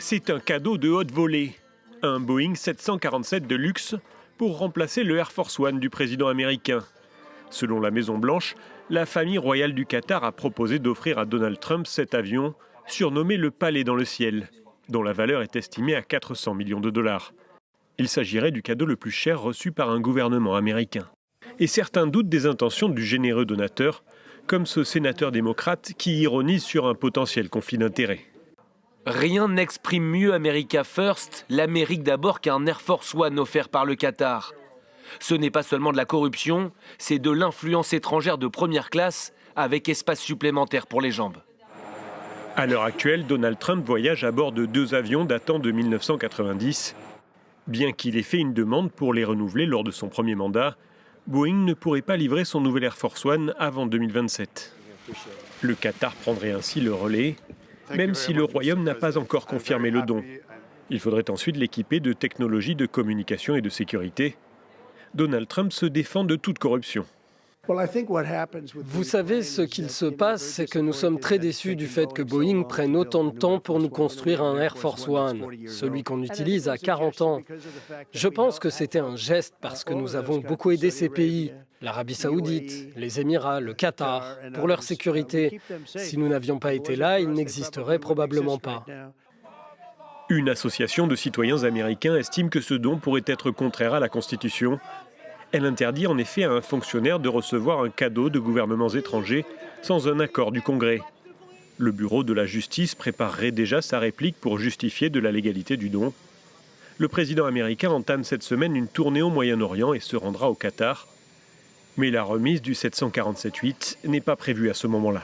C'est un cadeau de haute volée, un Boeing 747 de luxe pour remplacer le Air Force One du président américain. Selon la Maison-Blanche, la famille royale du Qatar a proposé d'offrir à Donald Trump cet avion, surnommé le Palais dans le ciel, dont la valeur est estimée à 400 millions de dollars. Il s'agirait du cadeau le plus cher reçu par un gouvernement américain. Et certains doutent des intentions du généreux donateur, comme ce sénateur démocrate qui ironise sur un potentiel conflit d'intérêts. Rien n'exprime mieux America First, l'Amérique d'abord, qu'un Air Force One offert par le Qatar. Ce n'est pas seulement de la corruption, c'est de l'influence étrangère de première classe avec espace supplémentaire pour les jambes. À l'heure actuelle, Donald Trump voyage à bord de 2 avions datant de 1990. Bien qu'il ait fait une demande pour les renouveler lors de son premier mandat, Boeing ne pourrait pas livrer son nouvel Air Force One avant 2027. Le Qatar prendrait ainsi le relais, même si le Royaume n'a pas encore confirmé le don. Il faudrait ensuite l'équiper de technologies de communication et de sécurité. Donald Trump se défend de toute corruption. Vous savez, ce qu'il se passe, c'est que nous sommes très déçus du fait que Boeing prenne autant de temps pour nous construire un Air Force One. Celui qu'on utilise a 40 ans. Je pense que c'était un geste parce que nous avons beaucoup aidé ces pays, l'Arabie Saoudite, les Émirats, le Qatar, pour leur sécurité. Si nous n'avions pas été là, ils n'existeraient probablement pas. Une association de citoyens américains estime que ce don pourrait être contraire à la Constitution. Elle interdit en effet à un fonctionnaire de recevoir un cadeau de gouvernements étrangers sans un accord du Congrès. Le bureau de la justice préparerait déjà sa réplique pour justifier de la légalité du don. Le président américain entame cette semaine une tournée au Moyen-Orient et se rendra au Qatar. Mais la remise du 747-8 n'est pas prévue à ce moment-là.